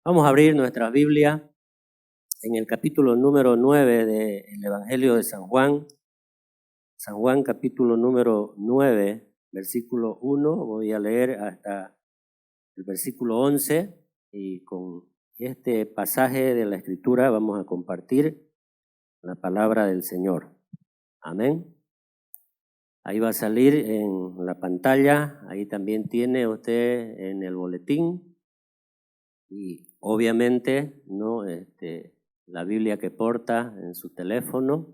Vamos a abrir nuestra Biblia en el capítulo número 9 del Evangelio de San Juan. San Juan capítulo número 9, versículo 1. Voy a leer hasta el versículo 11 y con este pasaje de la Escritura vamos a compartir la palabra del Señor. Amén. Ahí va a salir en la pantalla, ahí también tiene usted en el boletín. Y obviamente, ¿no? La Biblia que porta en su teléfono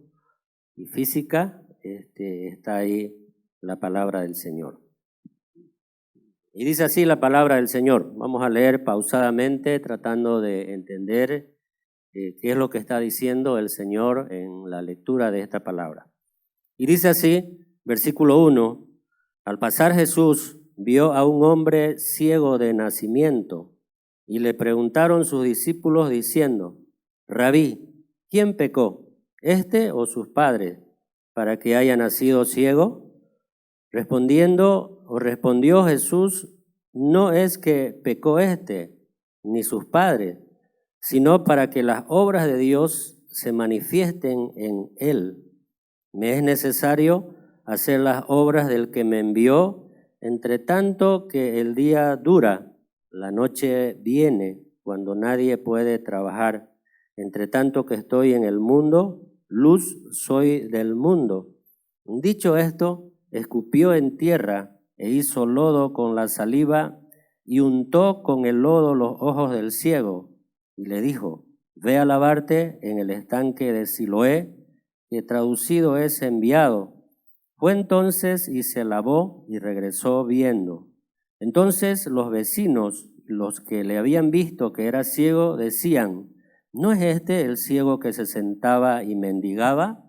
y física, está ahí la palabra del Señor. Y dice así la palabra del Señor. Vamos a leer pausadamente, tratando de entender qué es lo que está diciendo el Señor en la lectura de esta palabra. Y dice así, versículo 1, al pasar Jesús vio a un hombre ciego de nacimiento. Y le preguntaron sus discípulos diciendo, Rabí, ¿quién pecó, este o sus padres, para que haya nacido ciego? Respondió Jesús, no es que pecó este, ni sus padres, sino para que las obras de Dios se manifiesten en él. Me es necesario hacer las obras del que me envió, entre tanto que el día dura. La noche viene cuando nadie puede trabajar. Entre tanto que estoy en el mundo, luz soy del mundo. Dicho esto, escupió en tierra e hizo lodo con la saliva y untó con el lodo los ojos del ciego. Y le dijo, ve a lavarte en el estanque de Siloé, que traducido es enviado. Fue entonces y se lavó y regresó viendo. Entonces los vecinos, los que le habían visto que era ciego, decían, ¿no es este el ciego que se sentaba y mendigaba?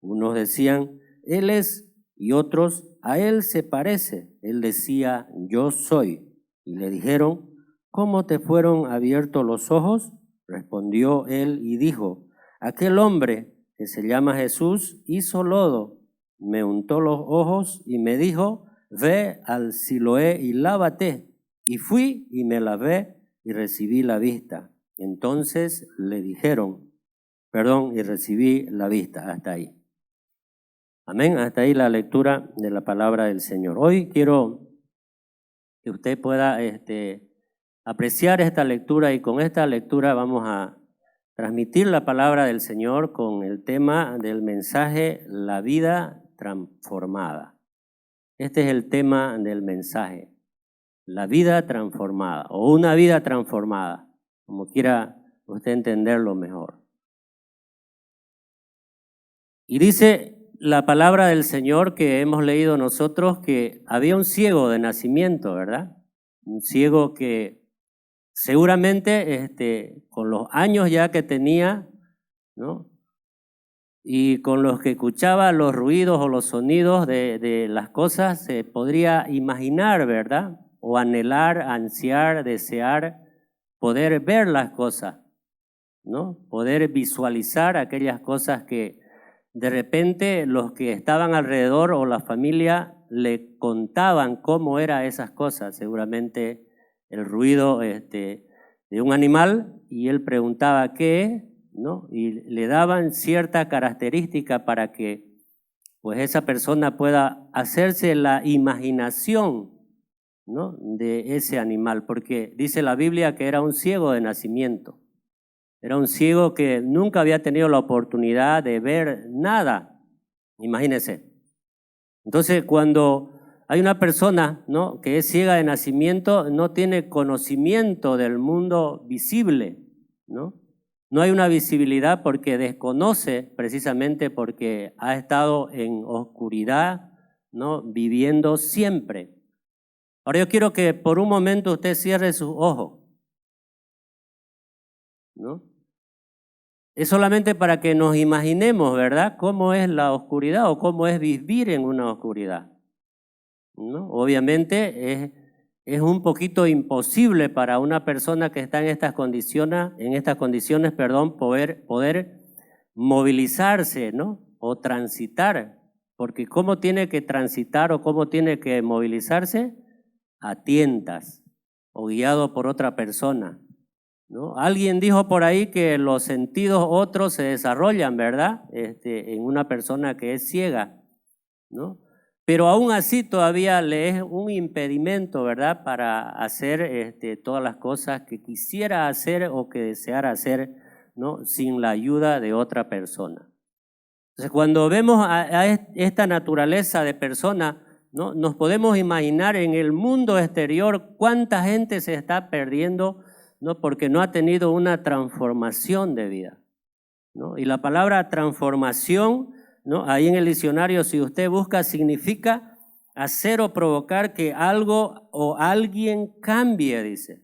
Unos decían, él es, y otros, a él se parece. Él decía, yo soy. Y le dijeron, ¿cómo te fueron abiertos los ojos? Respondió él y dijo, aquel hombre que se llama Jesús hizo lodo, me untó los ojos y me dijo, ve al Siloé y lávate. Y fui y me lavé y recibí la vista. Entonces le dijeron, y recibí la vista. Hasta ahí. Amén. Hasta ahí la lectura de la palabra del Señor. Hoy quiero que usted pueda apreciar esta lectura, y con esta lectura vamos a transmitir la palabra del Señor con el tema del mensaje, la vida transformada. Este es el tema del mensaje, la vida transformada o una vida transformada, como quiera usted entenderlo mejor. Y dice la palabra del Señor que hemos leído nosotros que había un ciego de nacimiento, ¿verdad? Un ciego que seguramente con los años ya que tenía, ¿no? Y con los que escuchaba los ruidos o los sonidos de las cosas, se podría imaginar, ¿verdad? O anhelar, ansiar, desear, poder ver las cosas, ¿no? Poder visualizar aquellas cosas que de repente los que estaban alrededor o la familia le contaban cómo eran esas cosas, seguramente el ruido de un animal, y él preguntaba qué es, ¿no? Y le daban cierta característica para que pues esa persona pueda hacerse la imaginación, ¿no? De ese animal, porque dice la Biblia que era un ciego de nacimiento. Era un ciego que nunca había tenido la oportunidad de ver nada, imagínense. Entonces, cuando hay una persona, ¿no?, que es ciega de nacimiento, no tiene conocimiento del mundo visible, ¿no? No hay una visibilidad porque desconoce, precisamente porque ha estado en oscuridad, ¿no?, viviendo siempre. Ahora yo quiero que por un momento usted cierre sus ojos, ¿no? Es solamente para que nos imaginemos, ¿verdad?, cómo es la oscuridad o cómo es vivir en una oscuridad, ¿no? Obviamente es un poquito imposible para una persona que está en estas condiciones, poder movilizarse, ¿no?, o transitar, porque ¿cómo tiene que transitar o cómo tiene que movilizarse? A tientas o guiado por otra persona. ¿no? Alguien dijo por ahí que los sentidos otros se desarrollan, ¿verdad? En una persona que es ciega, ¿no? Pero aún así todavía le es un impedimento, ¿verdad? Para hacer todas las cosas que quisiera hacer o que deseara hacer, ¿no? Sin la ayuda de otra persona. Entonces, cuando vemos a esta naturaleza de persona, ¿no? Nos podemos imaginar en el mundo exterior cuánta gente se está perdiendo, ¿no? Porque no ha tenido una transformación de vida, ¿no? Y la palabra transformación, ¿no? Ahí en el diccionario, si usted busca, significa hacer o provocar que algo o alguien cambie, dice,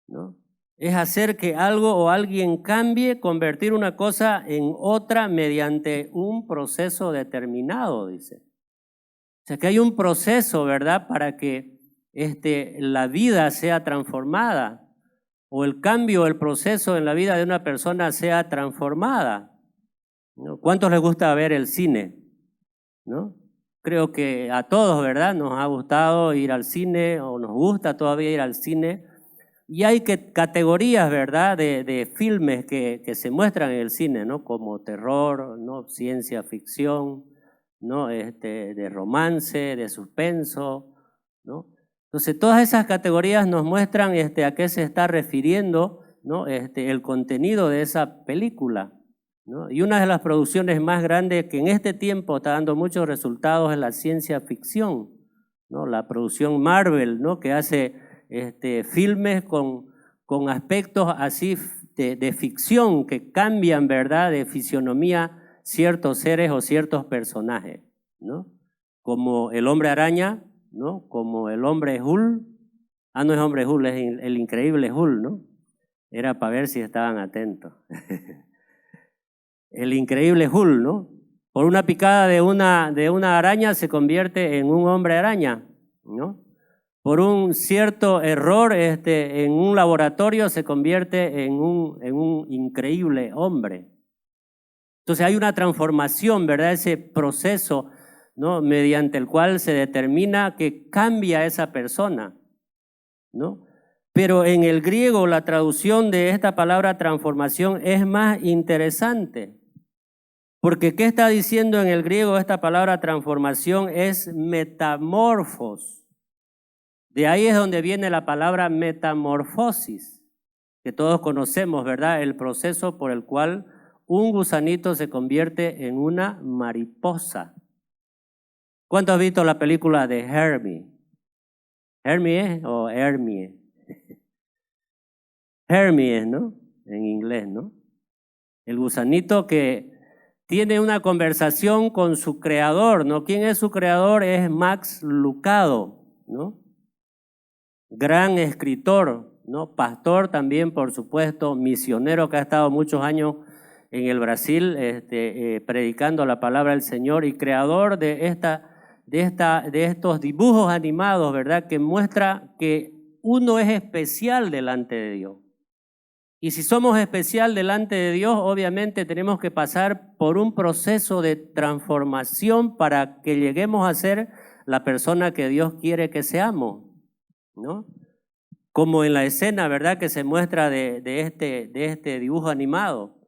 ¿no? Es hacer que algo o alguien cambie, convertir una cosa en otra mediante un proceso determinado, dice. O sea que hay un proceso, ¿verdad?, para que la vida sea transformada o el cambio, el proceso en la vida de una persona sea transformada, ¿no? ¿Cuántos les gusta ver el cine? ¿No? Creo que a todos, ¿verdad?, nos ha gustado ir al cine o nos gusta todavía ir al cine. Y hay categorías, ¿verdad?, de filmes que se muestran en el cine, ¿no? Como terror, ¿no? Ciencia ficción, ¿no? De romance, de suspenso, ¿no? Entonces, todas esas categorías nos muestran a qué se está refiriendo, ¿no? El contenido de esa película, ¿no? Y una de las producciones más grandes que en este tiempo está dando muchos resultados es la ciencia ficción, ¿no? La producción Marvel, ¿no? Que hace filmes con aspectos así de ficción que cambian, ¿verdad?, de fisionomía ciertos seres o ciertos personajes, ¿no? Como el hombre araña, ¿no? Como el hombre Hulk. No es hombre Hulk, es el increíble Hulk, ¿no? Era para ver si estaban atentos. El increíble Hulk, ¿no? Por una picada de una araña se convierte en un hombre araña, ¿no? Por un cierto error en un laboratorio se convierte en un increíble hombre. Entonces hay una transformación, ¿verdad? Ese proceso, ¿no?, mediante el cual se determina que cambia esa persona, ¿no? Pero en el griego la traducción de esta palabra transformación es más interesante. Porque ¿qué está diciendo en el griego esta palabra transformación? Es metamorfos. De ahí es donde viene la palabra metamorfosis, que todos conocemos, ¿verdad? El proceso por el cual un gusanito se convierte en una mariposa. ¿Cuántos han visto la película de Hermie? ¿Hermie o Hermie? Hermie, ¿no? En inglés, ¿no? El gusanito que tiene una conversación con su creador, ¿no? ¿Quién es su creador? Es Max Lucado, ¿no? Gran escritor, ¿no? Pastor también, por supuesto, misionero que ha estado muchos años en el Brasil predicando la palabra del Señor y creador de estos dibujos animados, ¿verdad?, que muestra que uno es especial delante de Dios. Y si somos especial delante de Dios, obviamente tenemos que pasar por un proceso de transformación para que lleguemos a ser la persona que Dios quiere que seamos, ¿no? Como en la escena, ¿verdad?, que se muestra de este dibujo animado.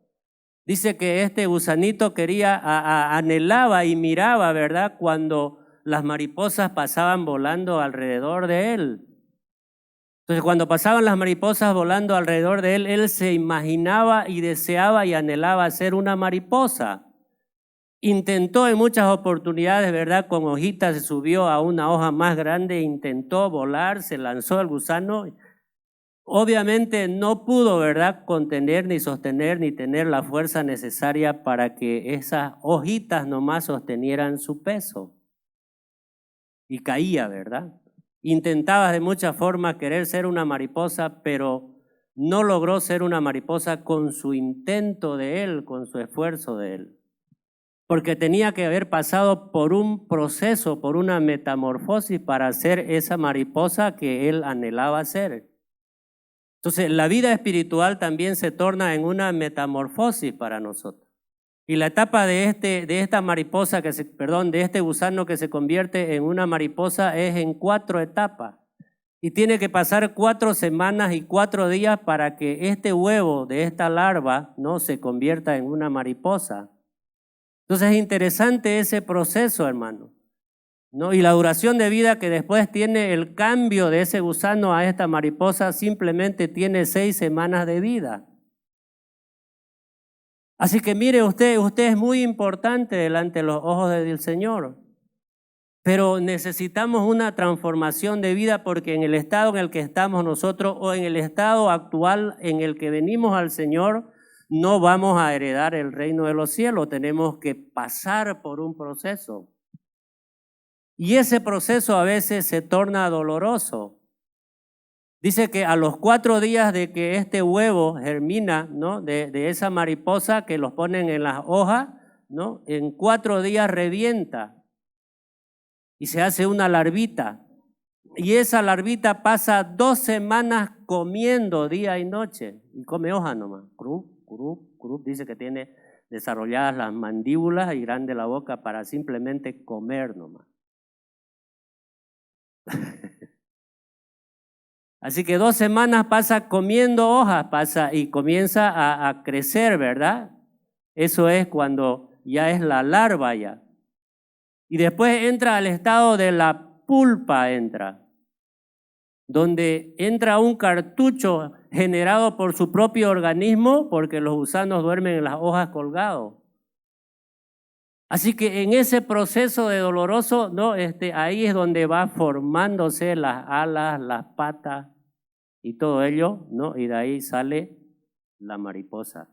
Dice que este gusanito anhelaba y miraba, ¿verdad?, cuando las mariposas pasaban volando alrededor de él. Entonces, cuando pasaban las mariposas volando alrededor de él, él se imaginaba y deseaba y anhelaba ser una mariposa. Intentó en muchas oportunidades, ¿verdad?, con hojitas, se subió a una hoja más grande, intentó volar, se lanzó el gusano. Obviamente no pudo, ¿verdad?, contener ni sostener ni tener la fuerza necesaria para que esas hojitas nomás sostenieran su peso. Y caía, ¿verdad? Intentaba de muchas formas querer ser una mariposa, pero no logró ser una mariposa con su intento de él, con su esfuerzo de él. Porque tenía que haber pasado por un proceso, por una metamorfosis para ser esa mariposa que él anhelaba ser. Entonces, la vida espiritual también se torna en una metamorfosis para nosotros. Y la etapa de esta mariposa, de este gusano que se convierte en una mariposa es en 4 etapas. y tiene que pasar 4 semanas y 4 días para que este huevo de esta larva no se convierta en una mariposa. Entonces es interesante ese proceso, hermano, ¿no? Y la duración de vida que después tiene el cambio de ese gusano a esta mariposa simplemente tiene 6 semanas de vida. Así que mire usted es muy importante delante de los ojos del Señor. Pero necesitamos una transformación de vida porque en el estado en el que estamos nosotros o en el estado actual en el que venimos al Señor, no vamos a heredar el reino de los cielos. Tenemos que pasar por un proceso. Y ese proceso a veces se torna doloroso. Dice que a los 4 días de que este huevo germina, ¿no? de esa mariposa que los ponen en las hojas, ¿no? En 4 días revienta. Y se hace una larvita. Y esa larvita pasa 2 semanas comiendo día y noche. Y come hoja nomás. Crup, crup, crup. Dice que tiene desarrolladas las mandíbulas y grande la boca para simplemente comer nomás. Así que 2 semanas pasa comiendo hojas, pasa y comienza a crecer, ¿verdad? Eso es cuando ya es la larva ya. Y después entra al estado de la pulpa, donde entra un cartucho generado por su propio organismo, porque los gusanos duermen en las hojas colgados. Así que en ese proceso de doloroso, ¿no? Ahí es donde va formándose las alas, las patas y todo ello, ¿no? Y de ahí sale la mariposa.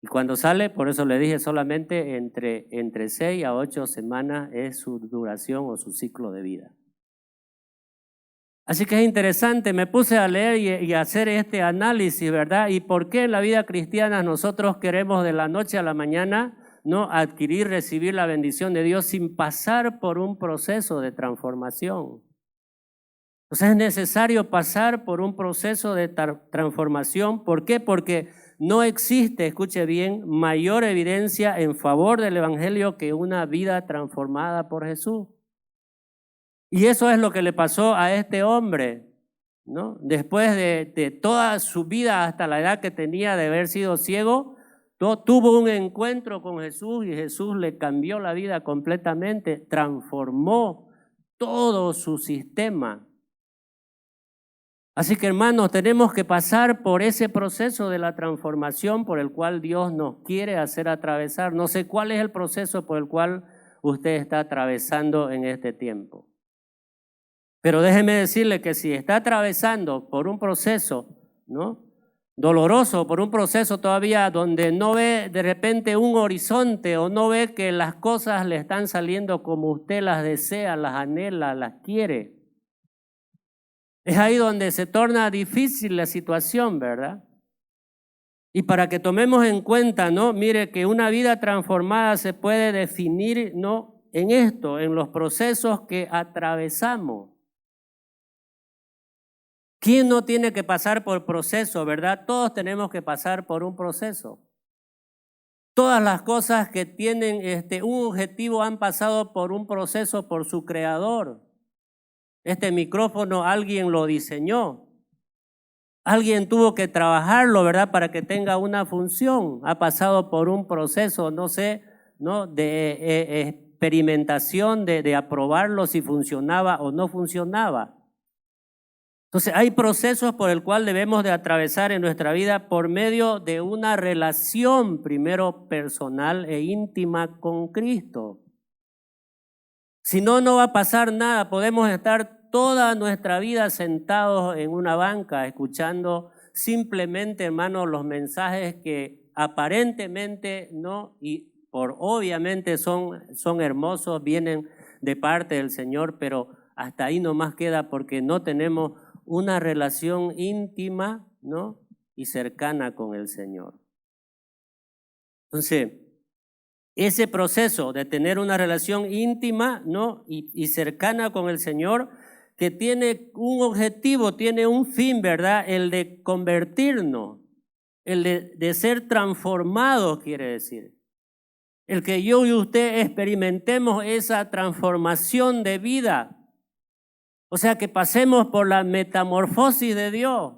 Y cuando sale, por eso le dije solamente entre 6 a 8 semanas es su duración o su ciclo de vida. Así que es interesante, me puse a leer y a hacer este análisis, ¿verdad? Y por qué en la vida cristiana nosotros queremos de la noche a la mañana, ¿no? Adquirir, recibir la bendición de Dios sin pasar por un proceso de transformación. O sea, es necesario pasar por un proceso de transformación. ¿Por qué? Porque no existe, escuche bien, mayor evidencia en favor del Evangelio que una vida transformada por Jesús. Y eso es lo que le pasó a este hombre, ¿no? Después de toda su vida hasta la edad que tenía de haber sido ciego, tuvo un encuentro con Jesús y Jesús le cambió la vida completamente, transformó todo su sistema. Así que hermanos, tenemos que pasar por ese proceso de la transformación por el cual Dios nos quiere hacer atravesar. No sé cuál es el proceso por el cual usted está atravesando en este tiempo. Pero déjeme decirle que si está atravesando por un proceso, ¿no? doloroso, por un proceso todavía donde no ve de repente un horizonte o no ve que las cosas le están saliendo como usted las desea, las anhela, las quiere, es ahí donde se torna difícil la situación, ¿verdad? Y para que tomemos en cuenta, ¿no? Mire que una vida transformada se puede definir, ¿no? En esto, en los procesos que atravesamos. ¿Quién no tiene que pasar por proceso, verdad? Todos tenemos que pasar por un proceso. Todas las cosas que tienen un objetivo han pasado por un proceso por su creador. Este micrófono alguien lo diseñó. Alguien tuvo que trabajarlo, ¿verdad? Para que tenga una función. Ha pasado por un proceso, no sé, ¿no? de experimentación, de aprobarlo si funcionaba o no funcionaba. Entonces hay procesos por el cual debemos de atravesar en nuestra vida por medio de una relación primero personal e íntima con Cristo. Si no, no va a pasar nada. Podemos estar toda nuestra vida sentados en una banca escuchando simplemente, hermanos, los mensajes que aparentemente no y por obviamente son hermosos, vienen de parte del Señor, pero hasta ahí nomás queda porque no tenemos una relación íntima, ¿no? y cercana con el Señor. Entonces, ese proceso de tener una relación íntima, ¿no? y cercana con el Señor, que tiene un objetivo, tiene un fin, ¿verdad? El de convertirnos, el de ser transformados, quiere decir. El que yo y usted experimentemos esa transformación de vida. O sea, que pasemos por la metamorfosis de Dios.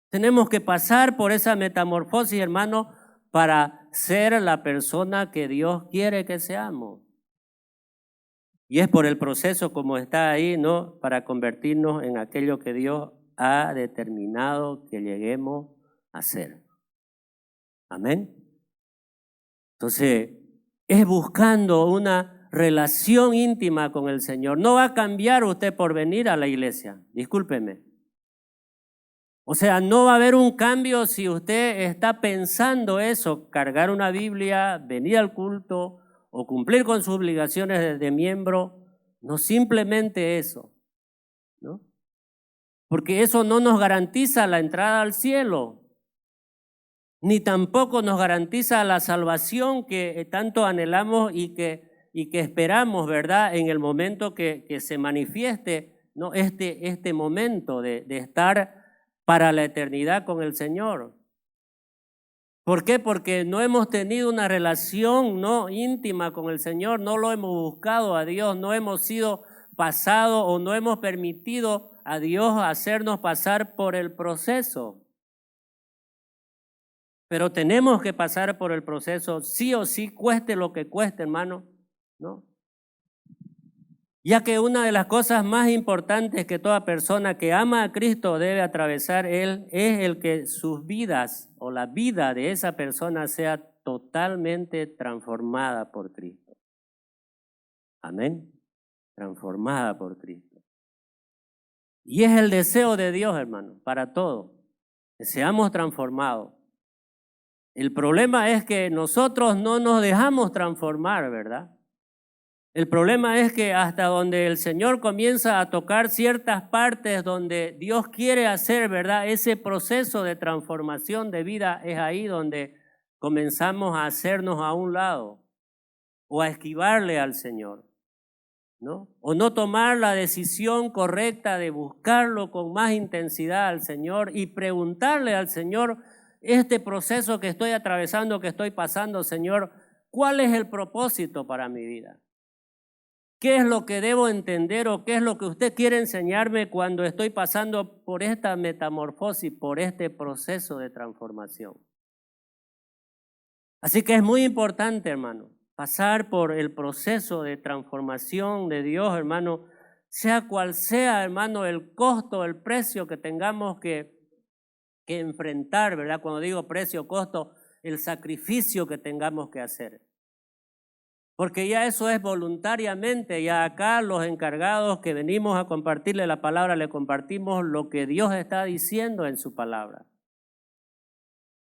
Tenemos que pasar por esa metamorfosis, hermano, para ser la persona que Dios quiere que seamos. Y es por el proceso como está ahí, ¿no? Para convertirnos en aquello que Dios ha determinado que lleguemos a ser. Amén. Entonces, es buscando una relación íntima con el Señor. No va a cambiar usted por venir a la iglesia, discúlpeme. O sea, no va a haber un cambio si usted está pensando eso, cargar una Biblia, venir al culto o cumplir con sus obligaciones de miembro. No simplemente eso, ¿no? Porque eso no nos garantiza la entrada al cielo, ni tampoco nos garantiza la salvación que tanto anhelamos y que esperamos, ¿verdad? En el momento que se manifieste, ¿no? Este momento de estar para la eternidad con el Señor. ¿Por qué? Porque no hemos tenido una relación, ¿no?, íntima con el Señor, no lo hemos buscado a Dios, no hemos sido pasados o no hemos permitido a Dios hacernos pasar por el proceso. Pero tenemos que pasar por el proceso, sí o sí, cueste lo que cueste, hermano, ¿no? Ya que una de las cosas más importantes que toda persona que ama a Cristo debe atravesar él es el que sus vidas o la vida de esa persona sea totalmente transformada por Cristo. Amén. Transformada por Cristo. Y es el deseo de Dios, hermano, para todos, que seamos transformados. El problema es que nosotros no nos dejamos transformar, ¿verdad? El problema es que hasta donde el Señor comienza a tocar ciertas partes donde Dios quiere hacer, ¿verdad?, ese proceso de transformación de vida, es ahí donde comenzamos a hacernos a un lado o a esquivarle al Señor, ¿no? O no tomar la decisión correcta de buscarlo con más intensidad al Señor y preguntarle al Señor, este proceso que estoy atravesando, que estoy pasando, Señor, ¿cuál es el propósito para mi vida? ¿Qué es lo que debo entender o qué es lo que usted quiere enseñarme cuando estoy pasando por esta metamorfosis, por este proceso de transformación? Así que es muy importante, hermano, pasar por el proceso de transformación de Dios, hermano, sea cual sea, hermano, el costo, el precio que tengamos que enfrentar, ¿verdad? Cuando digo precio, costo, el sacrificio que tengamos que hacer. Porque ya eso es voluntariamente, ya acá los encargados que venimos a compartirle la palabra, le compartimos lo que Dios está diciendo en su palabra.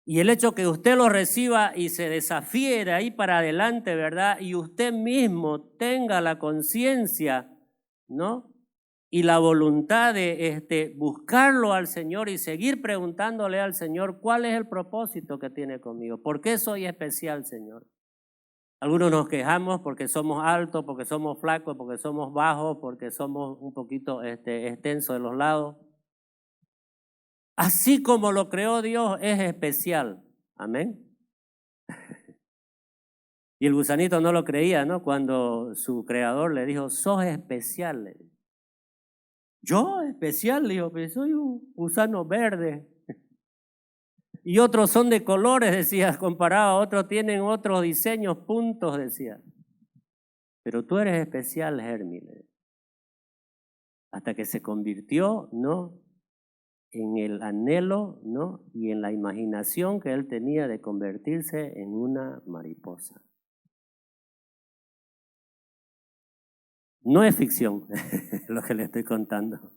Y el hecho que usted lo reciba y se desafíe de ahí para adelante, ¿verdad? Y usted mismo tenga la conciencia, ¿no?, y la voluntad de buscarlo al Señor y seguir preguntándole al Señor, ¿cuál es el propósito que tiene conmigo? ¿Por qué soy especial, Señor? Algunos nos quejamos porque somos altos, porque somos flacos, porque somos bajos, porque somos un poquito extensos de los lados. Así como lo creó Dios, es especial. Amén. Y el gusanito no lo creía, ¿no? Cuando su creador le dijo, sos especial. Le dijo. Yo especial, le dijo, pero soy un gusano verde. Y otros son de colores, decía, comparado a otros tienen otros diseños, puntos, decía. Pero tú eres especial, Hermi. Hasta que se convirtió, ¿no?, en el anhelo, ¿no?, y en la imaginación que él tenía de convertirse en una mariposa. No es ficción lo que le estoy contando.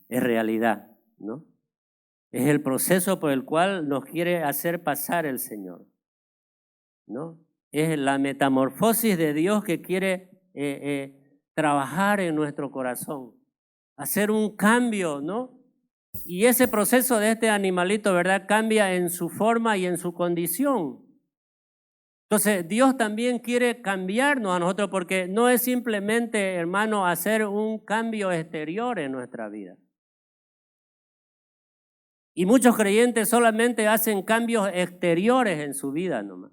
Es realidad, ¿no? Es el proceso por el cual nos quiere hacer pasar el Señor, ¿no? Es la metamorfosis de Dios que quiere trabajar en nuestro corazón, hacer un cambio, ¿no? Y ese proceso de este animalito, ¿verdad?, cambia en su forma y en su condición. Entonces, Dios también quiere cambiarnos a nosotros porque no es simplemente, hermano, hacer un cambio exterior en nuestra vida. Y muchos creyentes solamente hacen cambios exteriores en su vida nomás.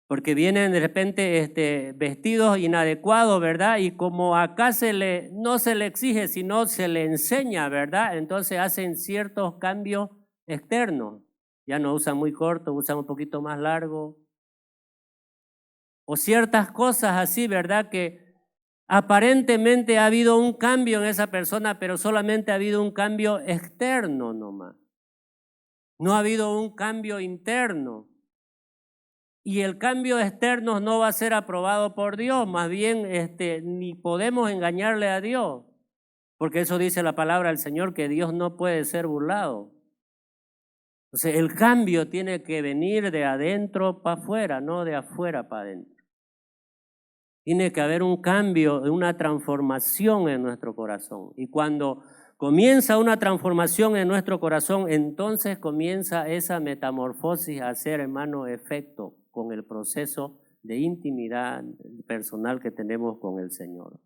porque vienen de repente vestidos inadecuados, ¿verdad? Y como acá no se le exige, sino se le enseña, ¿verdad? Entonces hacen ciertos cambios externos. Ya no usan muy corto, usan un poquito más largo. O ciertas cosas así, ¿verdad? Que aparentemente ha habido un cambio en esa persona, pero solamente ha habido un cambio externo nomás. No ha habido un cambio interno. Y el cambio externo no va a ser aprobado por Dios, más bien ni podemos engañarle a Dios, porque eso dice la palabra del Señor, que Dios no puede ser burlado. Entonces el cambio tiene que venir de adentro para afuera, no de afuera para adentro. Tiene que haber un cambio, una transformación en nuestro corazón. Y cuando comienza una transformación en nuestro corazón, entonces comienza esa metamorfosis a hacer, hermano, efecto con el proceso de intimidad personal que tenemos con el Señor.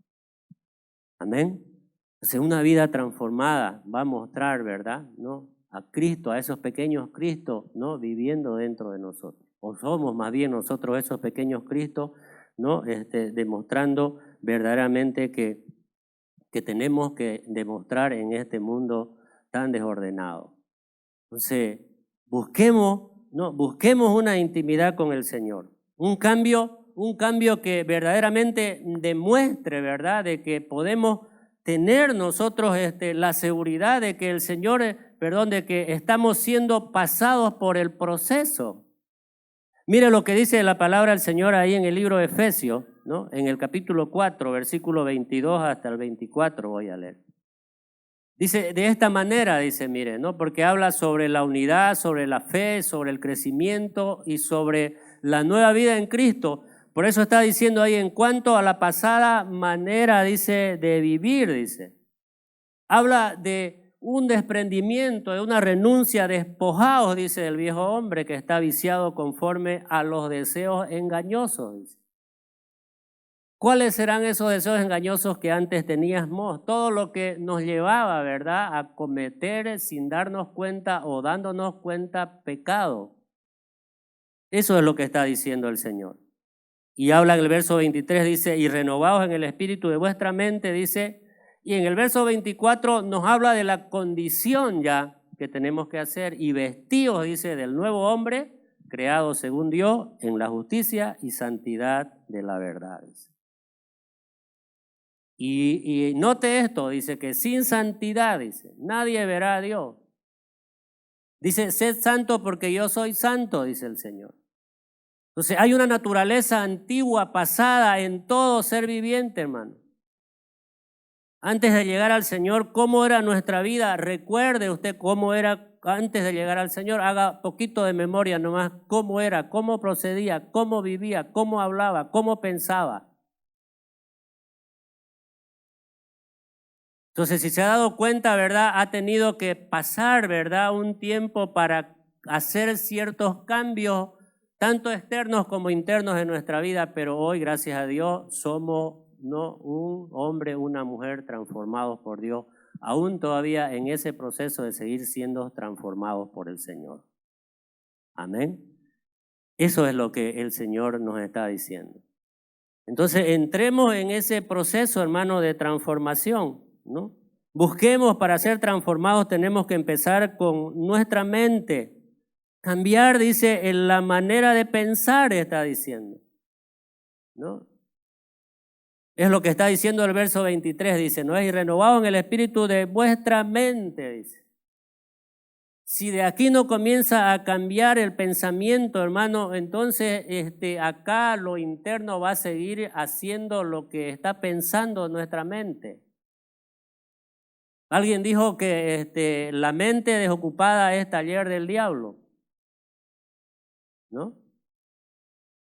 Amén. Entonces una vida transformada va a mostrar, ¿verdad? ¿No? A Cristo, a esos pequeños Cristos, ¿no? Viviendo dentro de nosotros. O somos más bien nosotros esos pequeños Cristos, ¿no? Demostrando verdaderamente que tenemos que demostrar en este mundo tan desordenado. Entonces, busquemos una intimidad con el Señor, un cambio que verdaderamente demuestre, ¿verdad?, de que podemos tener nosotros la seguridad de que el Señor, de que estamos siendo pasados por el proceso. Mire lo que dice la palabra del Señor ahí en el libro de Efesios, ¿no? En el capítulo 4, versículo 22 hasta el 24 voy a leer. Dice, de esta manera, dice, mire, ¿no? Porque habla sobre la unidad, sobre la fe, sobre el crecimiento y sobre la nueva vida en Cristo. Por eso está diciendo ahí, en cuanto a la pasada manera, dice, de vivir, dice. Habla de un desprendimiento, de una renuncia, despojados, dice, del viejo hombre que está viciado conforme a los deseos engañosos, dice. ¿Cuáles serán esos deseos engañosos que antes teníamos? Todo lo que nos llevaba, ¿verdad?, a cometer sin darnos cuenta o dándonos cuenta pecado. Eso es lo que está diciendo el Señor. Y habla en el verso 23, dice, y renovados en el espíritu de vuestra mente, dice, y en el verso 24 nos habla de la condición ya que tenemos que hacer, y vestidos, dice, del nuevo hombre, creado según Dios, en la justicia y santidad de la verdad. Y note esto, dice que sin santidad, dice, nadie verá a Dios. Dice, sed santo porque yo soy santo, dice el Señor. Entonces hay una naturaleza antigua, pasada en todo ser viviente, hermano. Antes de llegar al Señor, ¿cómo era nuestra vida? Recuerde usted cómo era antes de llegar al Señor. Haga poquito de memoria nomás cómo era, cómo procedía, cómo vivía, cómo hablaba, cómo pensaba. Entonces, si se ha dado cuenta, ¿verdad?, ha tenido que pasar, ¿verdad?, un tiempo para hacer ciertos cambios, tanto externos como internos en nuestra vida, pero hoy, gracias a Dios, somos no un hombre, una mujer transformados por Dios, aún todavía en ese proceso de seguir siendo transformados por el Señor. Amén. Eso es lo que el Señor nos está diciendo. Entonces, entremos en ese proceso, hermano, de transformación, ¿no? Busquemos para ser transformados, tenemos que empezar con nuestra mente. Cambiar, dice, en la manera de pensar, está diciendo, ¿no? Es lo que está diciendo el verso 23, dice, ¿no? Y renovado en el espíritu de vuestra mente, dice. Si de aquí no comienza a cambiar el pensamiento, hermano, entonces acá lo interno va a seguir haciendo lo que está pensando nuestra mente. Alguien dijo que la mente desocupada es taller del diablo, ¿no?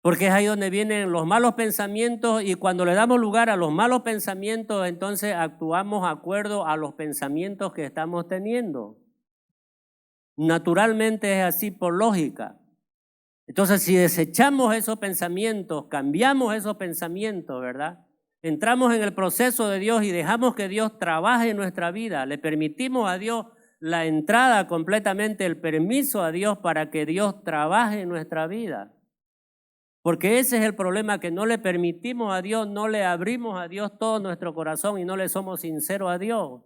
Porque es ahí donde vienen los malos pensamientos y cuando le damos lugar a los malos pensamientos, entonces actuamos de acuerdo a los pensamientos que estamos teniendo. Naturalmente es así por lógica. Entonces, si desechamos esos pensamientos, cambiamos esos pensamientos, ¿verdad? Entramos en el proceso de Dios y dejamos que Dios trabaje en nuestra vida. Le permitimos a Dios la entrada completamente, el permiso a Dios para que Dios trabaje en nuestra vida. Porque ese es el problema, que no le permitimos a Dios, no le abrimos a Dios todo nuestro corazón y no le somos sinceros a Dios.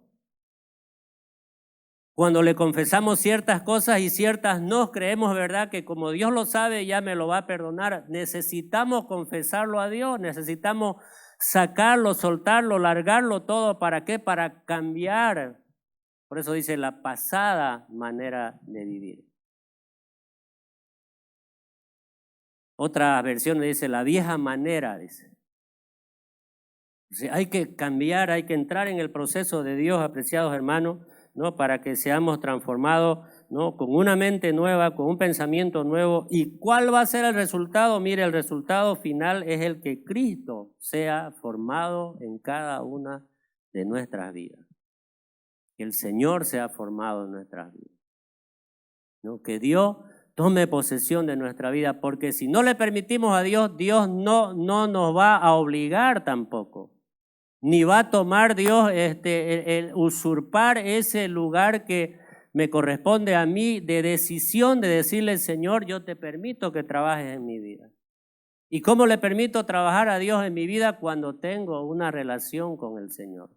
Cuando le confesamos ciertas cosas y ciertas no, creemos, ¿verdad?, que como Dios lo sabe, ya me lo va a perdonar. Necesitamos confesarlo a Dios, necesitamos sacarlo, soltarlo, largarlo todo. ¿Para qué? Para cambiar. Por eso dice la pasada manera de vivir. Otra versión dice la vieja manera, dice. O sea, hay que cambiar, hay que entrar en el proceso de Dios, apreciados hermanos, ¿no?, para que seamos transformados, ¿no?, con una mente nueva, con un pensamiento nuevo. ¿Y cuál va a ser el resultado? Mire, el resultado final es el que Cristo sea formado en cada una de nuestras vidas. Que el Señor sea formado en nuestras vidas, ¿no? Que Dios tome posesión de nuestra vida, porque si no le permitimos a Dios, Dios no nos va a obligar tampoco, ni va a tomar Dios el usurpar ese lugar que me corresponde a mí de decisión, de decirle, Señor, yo te permito que trabajes en mi vida. ¿Y cómo le permito trabajar a Dios en mi vida? Cuando tengo una relación con el Señor,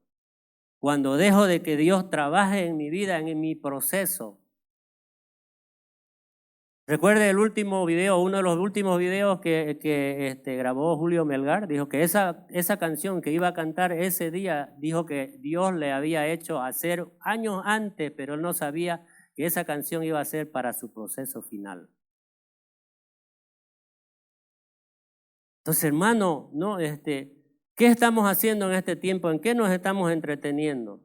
cuando dejo de que Dios trabaje en mi vida, en mi proceso. Recuerde el último video, uno de los últimos videos que grabó Julio Melgar, dijo que esa canción que iba a cantar ese día, dijo que Dios le había hecho hacer años antes, pero él no sabía que esa canción iba a ser para su proceso final. Entonces, hermano, ¿no? ¿Qué estamos haciendo en este tiempo? ¿En qué nos estamos entreteniendo?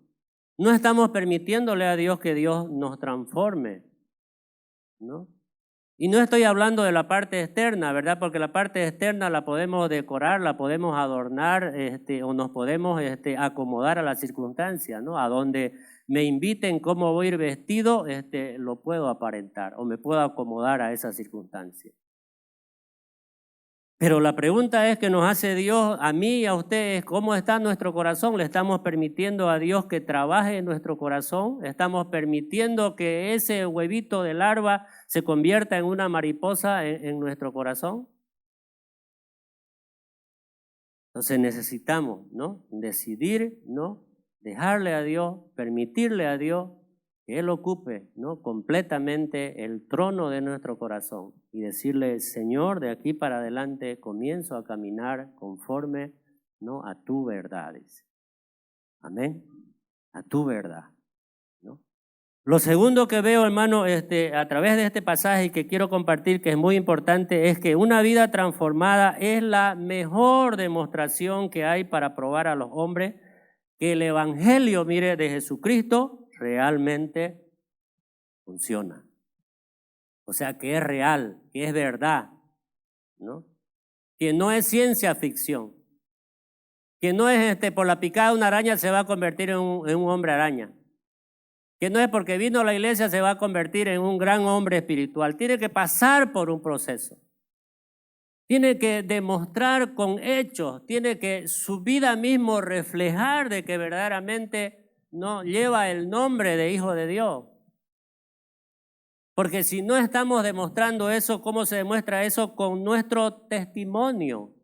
No estamos permitiéndole a Dios que Dios nos transforme, ¿no? Y no estoy hablando de la parte externa, ¿verdad? Porque la parte externa la podemos decorar, la podemos adornar, o nos podemos acomodar a las circunstancias, ¿no? A donde me inviten cómo voy a ir vestido, lo puedo aparentar o me puedo acomodar a esa circunstancia. Pero la pregunta es que nos hace Dios, a mí y a ustedes, ¿cómo está nuestro corazón? ¿Le estamos permitiendo a Dios que trabaje en nuestro corazón? ¿Estamos permitiendo que ese huevito de larva se convierta en una mariposa en nuestro corazón? Entonces necesitamos, ¿no?, decidir, ¿no?, dejarle a Dios, permitirle a Dios que Él ocupe, ¿no?, completamente el trono de nuestro corazón y decirle, Señor, de aquí para adelante comienzo a caminar conforme, ¿no?, a tu verdad. Amén. A tu verdad, ¿no? Lo segundo que veo, hermano, a través de este pasaje y que quiero compartir, que es muy importante, es que una vida transformada es la mejor demostración que hay para probar a los hombres que el evangelio, mire, de Jesucristo realmente funciona. O sea, que es real, que es verdad, ¿no? Que no es ciencia ficción, que no es por la picada de una araña se va a convertir en un hombre araña, que no es porque vino a la iglesia se va a convertir en un gran hombre espiritual. Tiene que pasar por un proceso. Tiene que demostrar con hechos, tiene que su vida mismo reflejar de que verdaderamente no lleva el nombre de hijo de Dios. Porque si no estamos demostrando eso, ¿cómo se demuestra eso? Con nuestro testimonio.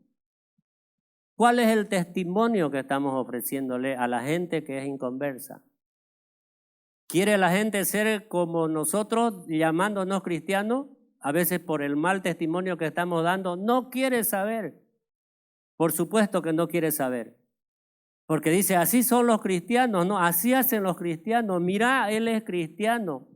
¿Cuál es el testimonio que estamos ofreciéndole a la gente que es inconversa? ¿Quiere la gente ser como nosotros, llamándonos cristianos? A veces por el mal testimonio que estamos dando, no quiere saber. Por supuesto que no quiere saber. Porque dice, así son los cristianos, no, así hacen los cristianos. Mira, él es cristiano.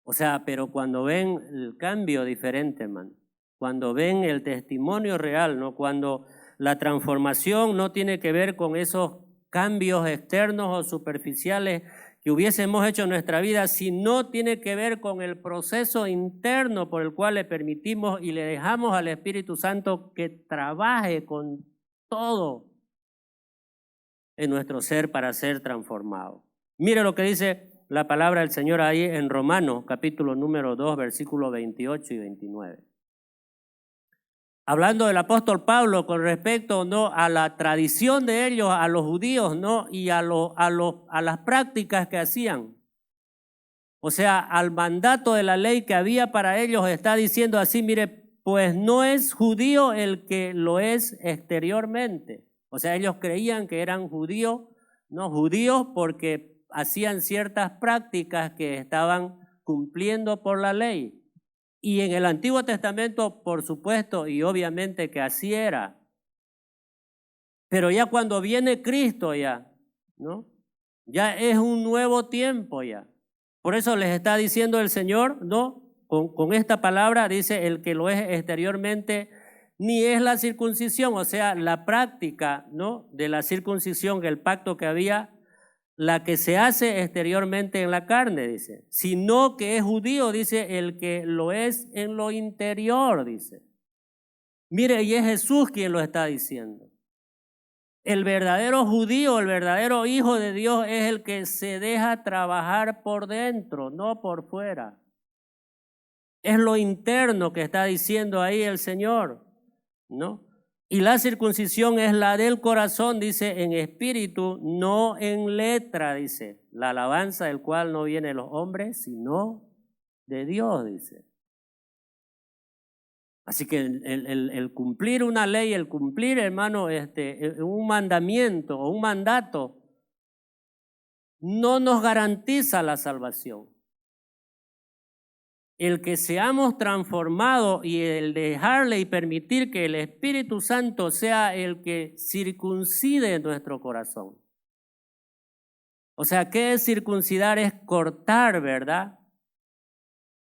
O sea, pero cuando ven el cambio diferente, hermano, cuando ven el testimonio real, ¿no?, cuando la transformación no tiene que ver con esos cambios externos o superficiales que hubiésemos hecho en nuestra vida, sino tiene que ver con el proceso interno por el cual le permitimos y le dejamos al Espíritu Santo que trabaje con todo en nuestro ser para ser transformado. Mire lo que dice la palabra del Señor ahí en Romanos, capítulo número 2, versículos 28 y 29. Hablando del apóstol Pablo con respecto, ¿no?, a la tradición de ellos, a los judíos, ¿no?, y a las prácticas que hacían. O sea, al mandato de la ley que había para ellos está diciendo así, mire, pues no es judío el que lo es exteriormente. O sea, ellos creían que eran judíos, no judíos porque hacían ciertas prácticas que estaban cumpliendo por la ley. Y en el Antiguo Testamento, por supuesto, y obviamente que así era. Pero ya cuando viene Cristo ya, ¿no? Ya es un nuevo tiempo ya. Por eso les está diciendo el Señor, ¿no? Con esta palabra dice el que lo es exteriormente, ni es la circuncisión, o sea, la práctica, ¿no? De la circuncisión, el pacto que había, la que se hace exteriormente en la carne, dice, sino que es judío, dice, el que lo es en lo interior, dice. Mire, y es Jesús quien lo está diciendo. El verdadero judío, el verdadero hijo de Dios es el que se deja trabajar por dentro, no por fuera. Es lo interno que está diciendo ahí el Señor, ¿no? Y la circuncisión es la del corazón, dice, en espíritu, no en letra, dice. La alabanza del cual no viene de los hombres, sino de Dios, dice. Así que el cumplir una ley, el cumplir, hermano, un mandamiento o un mandato, no nos garantiza la salvación. El que seamos transformados y el dejarle y permitir que el Espíritu Santo sea el que circuncide nuestro corazón. O sea, ¿qué es circuncidar? Es cortar, ¿verdad?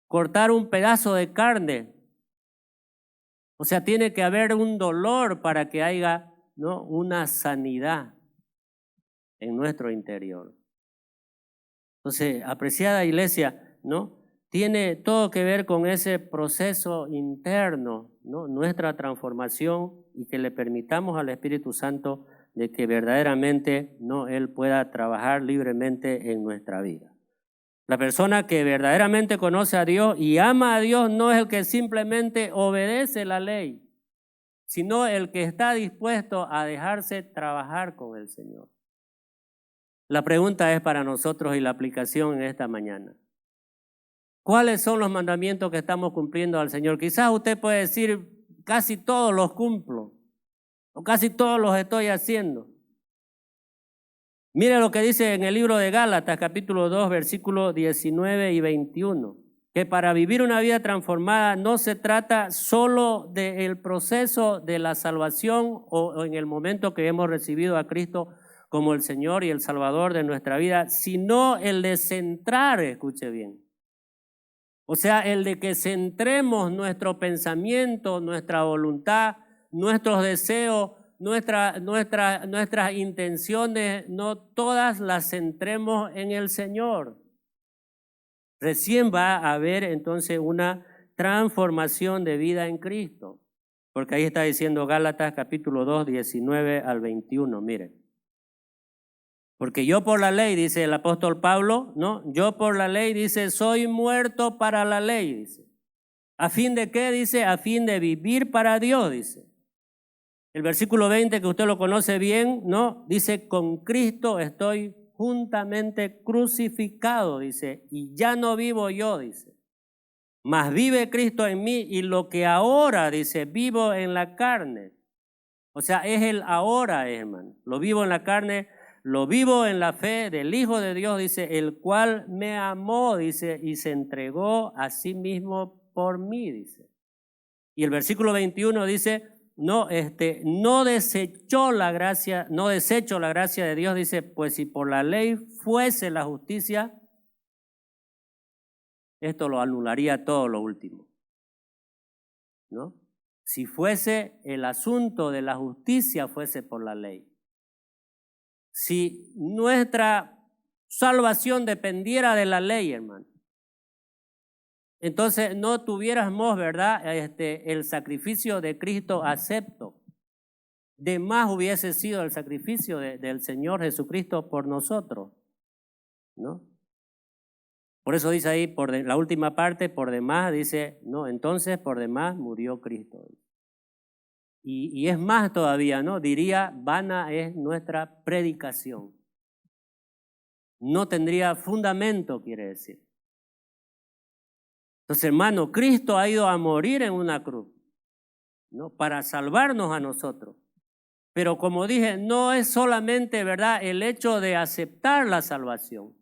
Cortar un pedazo de carne. O sea, tiene que haber un dolor para que haya, ¿no?, una sanidad en nuestro interior. Entonces, apreciada iglesia, ¿no?, tiene todo que ver con ese proceso interno, ¿no?, nuestra transformación, y que le permitamos al Espíritu Santo de que verdaderamente, ¿no?, Él pueda trabajar libremente en nuestra vida. La persona que verdaderamente conoce a Dios y ama a Dios no es el que simplemente obedece la ley, sino el que está dispuesto a dejarse trabajar con el Señor. La pregunta es para nosotros y la aplicación en esta mañana. ¿Cuáles son los mandamientos que estamos cumpliendo al Señor? Quizás usted puede decir, casi todos los cumplo, o casi todos los estoy haciendo. Mire lo que dice en el libro de Gálatas, capítulo 2, versículos 19 y 21, que para vivir una vida transformada no se trata solo del proceso de la salvación o en el momento que hemos recibido a Cristo como el Señor y el Salvador de nuestra vida, sino el de centrar, escuche bien. O sea, el de que centremos nuestro pensamiento, nuestra voluntad, nuestros deseos, nuestras intenciones, no todas las centremos en el Señor. Recién va a haber entonces una transformación de vida en Cristo. Porque ahí está diciendo Gálatas capítulo 2, 19 al 21, mire. Porque yo por la ley, dice el apóstol Pablo, ¿no? Yo por la ley, dice, soy muerto para la ley, dice. ¿A fin de qué? Dice, a fin de vivir para Dios, dice. El versículo 20, que usted lo conoce bien, ¿no? Dice, con Cristo estoy juntamente crucificado, dice, y ya no vivo yo, dice. Mas vive Cristo en mí, y lo que ahora, dice, vivo en la carne. O sea, es el ahora, hermano. Lo vivo en la carne, lo vivo en la fe del Hijo de Dios, dice, el cual me amó, dice, y se entregó a sí mismo por mí, dice. Y el versículo 21 dice, no desecho la gracia de Dios, dice, pues si por la ley fuese la justicia, esto lo anularía todo lo último, ¿no? Si fuese el asunto de la justicia fuese por la ley. Si nuestra salvación dependiera de la ley, hermano, entonces no tuviéramos, ¿verdad?, el sacrificio de Cristo acepto. De más hubiese sido el sacrificio del Señor Jesucristo por nosotros, ¿no? Por eso dice ahí, la última parte, por demás, dice, no, entonces por demás murió Cristo. Y es más todavía, ¿no? Diría, vana es nuestra predicación. No tendría fundamento, quiere decir. Entonces, hermano, Cristo ha ido a morir en una cruz, ¿no? Para salvarnos a nosotros. Pero como dije, no es solamente, ¿verdad?, el hecho de aceptar la salvación.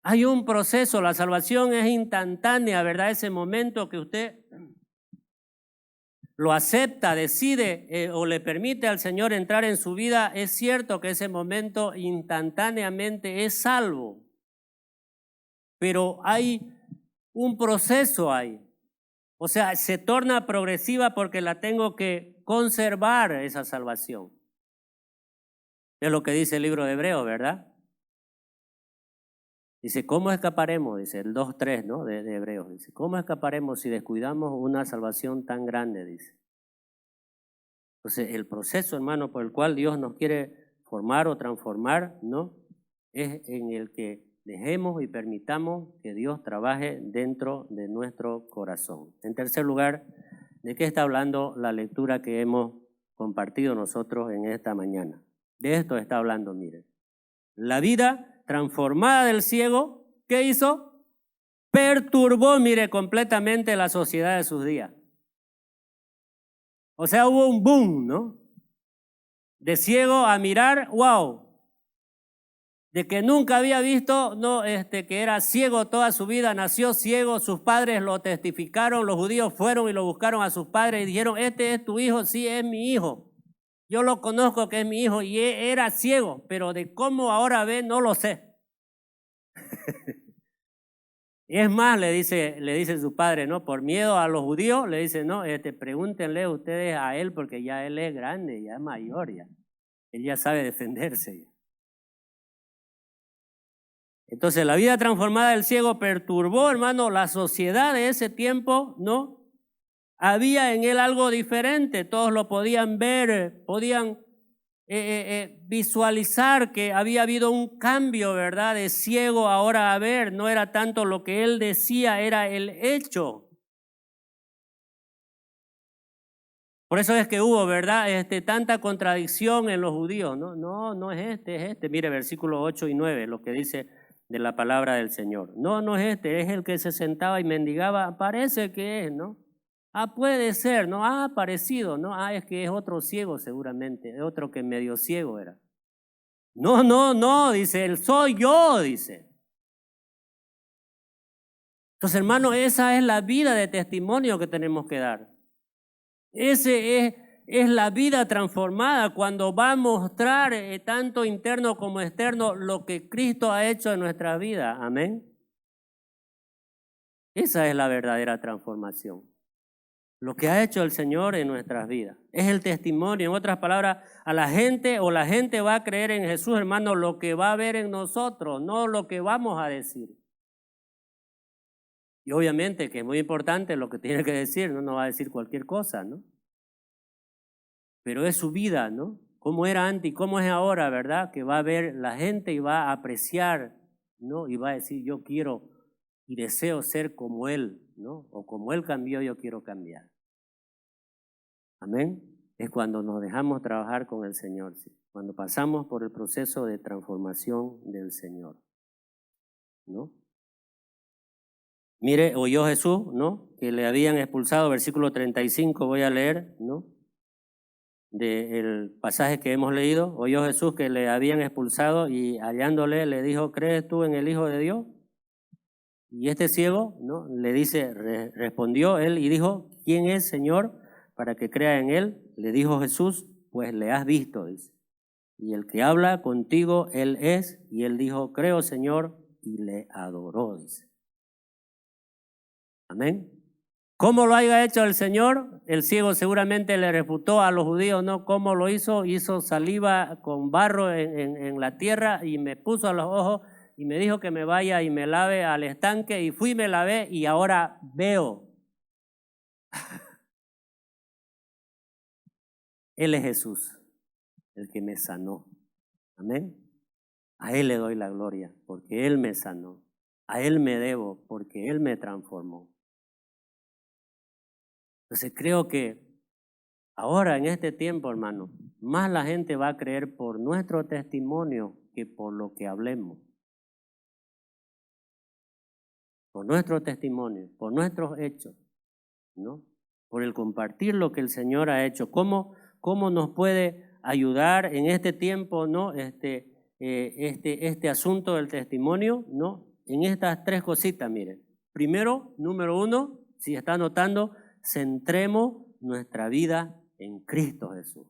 Hay un proceso, la salvación es instantánea, ¿verdad? Ese momento que usted lo acepta, decide o le permite al Señor entrar en su vida, es cierto que ese momento instantáneamente es salvo. Pero hay un proceso ahí. O sea, se torna progresiva porque la tengo que conservar esa salvación. Es lo que dice el libro de Hebreos, ¿verdad? Dice, ¿cómo escaparemos? Dice el 2:3, ¿no? De Hebreos. Dice, ¿cómo escaparemos si descuidamos una salvación tan grande? Dice. Entonces, el proceso, hermano, por el cual Dios nos quiere formar o transformar, ¿no? Es en el que dejemos y permitamos que Dios trabaje dentro de nuestro corazón. En tercer lugar, ¿de qué está hablando la lectura que hemos compartido nosotros en esta mañana? De esto está hablando, mire. La vida transformada del ciego, ¿qué hizo? Perturbó, mire, completamente la sociedad de sus días. O sea, hubo un boom, ¿no? De ciego a mirar, wow. De que nunca había visto, no, que era ciego toda su vida, nació ciego, sus padres lo testificaron, los judíos fueron y lo buscaron a sus padres y dijeron, este es tu hijo, sí, es mi hijo. Yo lo conozco que es mi hijo y era ciego, pero de cómo ahora ve no lo sé. Y es más, le dice su padre, ¿no? Por miedo a los judíos, le dice, no, pregúntenle ustedes a él porque ya él es grande, ya es mayor, ya. Él ya sabe defenderse. Ya. Entonces, la vida transformada del ciego perturbó, hermano, la sociedad de ese tiempo, ¿no? Había en él algo diferente, todos lo podían ver, podían visualizar que había habido un cambio, ¿verdad? De ciego ahora a ver, no era tanto lo que él decía, era el hecho. Por eso es que hubo, ¿verdad? Tanta contradicción en los judíos. No es este. Mire, versículos 8 y 9, lo que dice de la palabra del Señor. No es es el que se sentaba y mendigaba, parece que es, ¿no? Puede ser, ¿no? Parecido, ¿no? Es que es otro ciego seguramente, es otro que medio ciego era. No, dice, él soy yo, dice. Entonces, hermano, esa es la vida de testimonio que tenemos que dar. Ese es la vida transformada cuando va a mostrar tanto interno como externo lo que Cristo ha hecho en nuestra vida. Amén. Esa es la verdadera transformación. Lo que ha hecho el Señor en nuestras vidas. Es el testimonio. En otras palabras, a la gente va a creer en Jesús, hermano, lo que va a ver en nosotros, no lo que vamos a decir. Y obviamente que es muy importante lo que tiene que decir, no va a decir cualquier cosa, ¿no? Pero es su vida, ¿no? Cómo era antes y cómo es ahora, ¿verdad? Que va a ver la gente y va a apreciar, ¿no? Y va a decir, yo quiero y deseo ser como Él, ¿no? O como Él cambió, yo quiero cambiar. Amén. Es cuando nos dejamos trabajar con el Señor, ¿sí? Cuando pasamos por el proceso de transformación del Señor, ¿no? Mire, oyó Jesús, ¿no? Que le habían expulsado, versículo 35, voy a leer, ¿no? Del pasaje que hemos leído, oyó Jesús que le habían expulsado y hallándole le dijo, ¿crees tú en el Hijo de Dios? Y este ciego, ¿no? Le dice, respondió él y dijo, ¿quién es, Señor, para que crea en él? Le dijo Jesús, pues le has visto, dice. Y el que habla contigo, él es. Y él dijo, creo, Señor, y le adoró, dice. Amén. ¿Cómo lo haya hecho el Señor? El ciego seguramente le refutó a los judíos, ¿no? ¿Cómo lo hizo? Hizo saliva con barro en la tierra y me puso a los ojos y me dijo que me vaya y me lave al estanque y fui, me lavé y ahora veo. Él es Jesús, el que me sanó. Amén. A Él le doy la gloria porque Él me sanó. A Él me debo porque Él me transformó. Entonces creo que ahora en este tiempo, hermano, más la gente va a creer por nuestro testimonio que por lo que hablemos. por nuestro testimonio, por nuestros hechos, ¿no? Por el compartir lo que el Señor ha hecho. ¿Cómo nos puede ayudar en este tiempo, ¿no? Este asunto del testimonio, ¿no? En estas tres cositas, miren. Primero, número uno, si está notando, centremos nuestra vida en Cristo Jesús.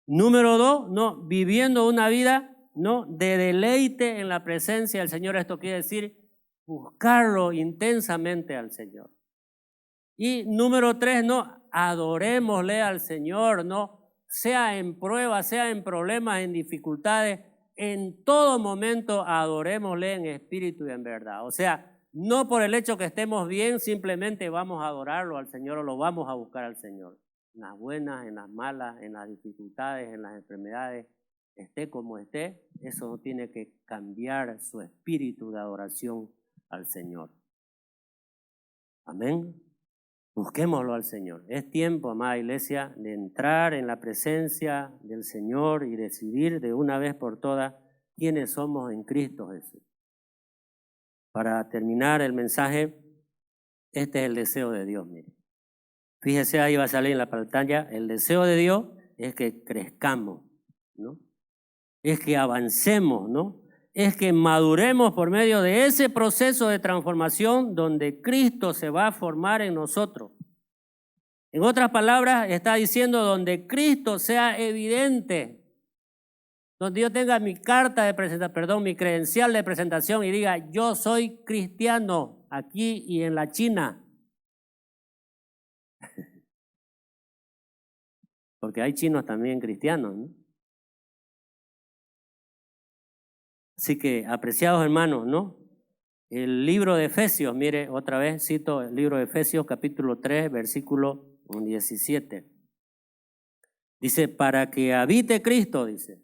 Número dos, ¿no? Viviendo una vida, ¿no? De deleite en la presencia del Señor. Esto quiere decir buscarlo intensamente al Señor. Y número tres, ¿no? Adorémosle al Señor, ¿no? Sea en pruebas, sea en problemas, en dificultades, en todo momento adorémosle en espíritu y en verdad. O sea, no por el hecho que estemos bien, simplemente vamos a adorarlo al Señor o lo vamos a buscar al Señor. En las buenas, en las malas, en las dificultades, en las enfermedades, esté como esté, eso no tiene que cambiar su espíritu de adoración al Señor. Amén. Busquémoslo al Señor. Es tiempo, amada iglesia, de entrar en la presencia del Señor y decidir de una vez por todas quiénes somos en Cristo Jesús. Para terminar el mensaje, este es el deseo de Dios, mire. Fíjese, ahí va a salir en la pantalla, el deseo de Dios es que crezcamos, ¿no? Es que avancemos, ¿no? Es que maduremos por medio de ese proceso de transformación donde Cristo se va a formar en nosotros. En otras palabras, está diciendo donde Cristo sea evidente, donde yo tenga mi carta de presentación, mi credencial de presentación y diga, yo soy cristiano aquí y en la China. Porque hay chinos también cristianos, ¿no? Así que, apreciados hermanos, ¿no? El libro de Efesios, mire, otra vez cito el libro de Efesios, capítulo 3, versículo 17. Dice, para que habite Cristo, dice,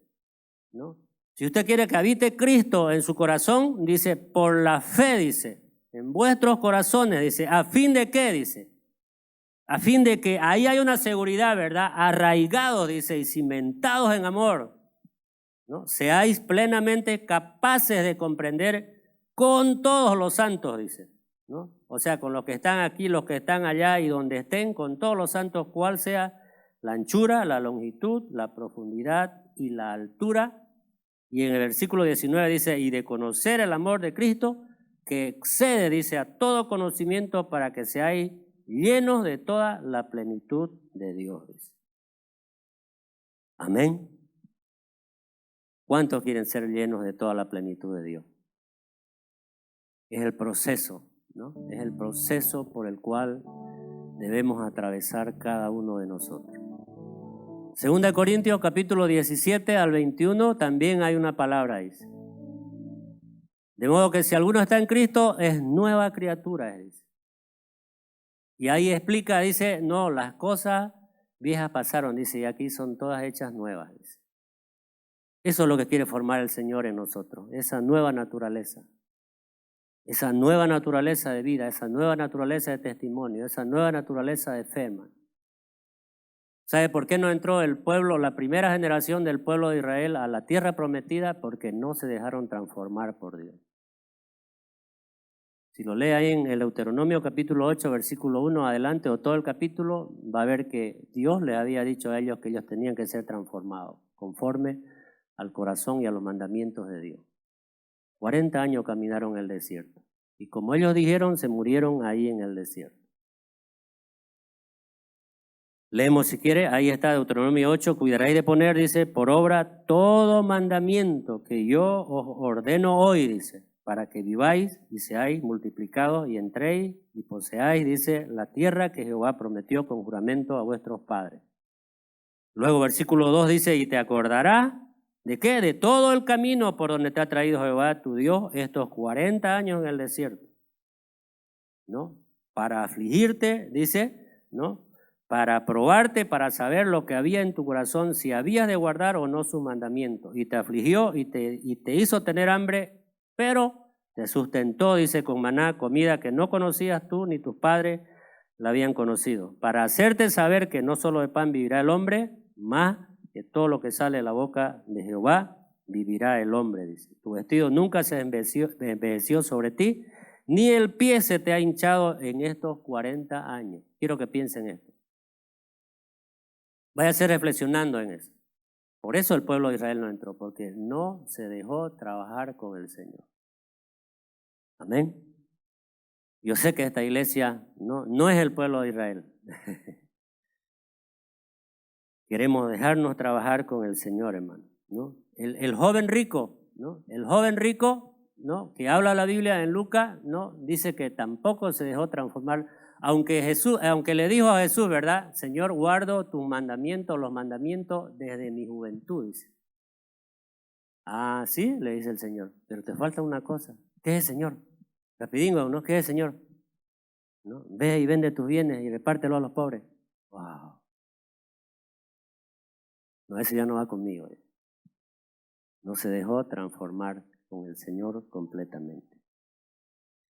¿no? Si usted quiere que habite Cristo en su corazón, dice, por la fe, dice, en vuestros corazones, dice, ¿a fin de qué? Dice, a fin de que ahí hay una seguridad, ¿verdad? Arraigados, dice, y cimentados en amor, ¿no? Seáis plenamente capaces de comprender con todos los santos, dice, ¿no? O sea, con los que están aquí, los que están allá y donde estén, con todos los santos, cuál sea la anchura, la longitud, la profundidad y la altura. Y en el versículo 19 dice, y de conocer el amor de Cristo, que excede, dice, a todo conocimiento para que seáis llenos de toda la plenitud de Dios. Dice. Amén. ¿Cuántos quieren ser llenos de toda la plenitud de Dios? Es el proceso, ¿no? Es el proceso por el cual debemos atravesar cada uno de nosotros. 2 Corintios capítulo 17 al 21 también hay una palabra, dice. De modo que si alguno está en Cristo es nueva criatura, dice. Y ahí explica, dice, no, las cosas viejas pasaron, dice, y aquí son todas hechas nuevas, dice. Eso es lo que quiere formar el Señor en nosotros, esa nueva naturaleza de vida, esa nueva naturaleza de testimonio, esa nueva naturaleza de fe, hermano. ¿Sabe por qué no entró el pueblo, la primera generación del pueblo de Israel a la tierra prometida? Porque no se dejaron transformar por Dios. Si lo lee ahí en el Deuteronomio capítulo 8, versículo 1 adelante, o todo el capítulo, va a ver que Dios les había dicho a ellos que ellos tenían que ser transformados conforme al corazón y a los mandamientos de Dios. 40 años caminaron en el desierto. Y como ellos dijeron, se murieron ahí en el desierto. Leemos si quiere, ahí está Deuteronomio 8, cuidaréis de poner, dice, por obra todo mandamiento que yo os ordeno hoy, dice, para que viváis y seáis multiplicados y entréis y poseáis, dice, la tierra que Jehová prometió con juramento a vuestros padres. Luego versículo 2 dice, y te acordarás, ¿de qué? De todo el camino por donde te ha traído Jehová tu Dios estos 40 años en el desierto, ¿no? Para afligirte, dice, ¿no? Para probarte, para saber lo que había en tu corazón, si habías de guardar o no sus mandamientos. Y te afligió y te hizo tener hambre, pero te sustentó, dice, con maná, comida que no conocías tú ni tus padres la habían conocido, para hacerte saber que no solo de pan vivirá el hombre, más que todo lo que sale de la boca de Jehová vivirá el hombre, dice. Tu vestido nunca se envejeció sobre ti, ni el pie se te ha hinchado en estos 40 años. Quiero que piensen esto. Váyase reflexionando en eso. Por eso el pueblo de Israel no entró, porque no se dejó trabajar con el Señor. Amén. Yo sé que esta iglesia no es el pueblo de Israel. Queremos dejarnos trabajar con el Señor, hermano, ¿no? El joven rico, ¿no? El joven rico, ¿no? Que habla la Biblia en Lucas, ¿no? Dice que tampoco se dejó transformar, aunque le dijo a Jesús, ¿verdad? Señor, guardo tus mandamientos, los mandamientos desde mi juventud, dice. Ah, sí, le dice el Señor, pero te falta una cosa. ¿Qué es, Señor? Rapidingo, ¿no? ¿Qué es, Señor? ¿No? Ve y vende tus bienes y repártelo a los pobres. Wow. No, eso ya no va conmigo. No se dejó transformar con el Señor completamente.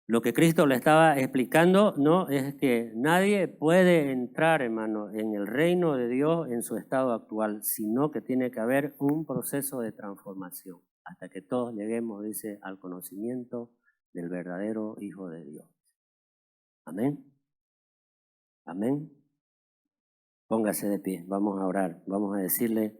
Lo que Cristo le estaba explicando, ¿no? Es que nadie puede entrar, hermano, en el reino de Dios en su estado actual, sino que tiene que haber un proceso de transformación hasta que todos lleguemos, dice, al conocimiento del verdadero Hijo de Dios. Amén. Amén. Póngase de pie, vamos a orar, vamos a decirle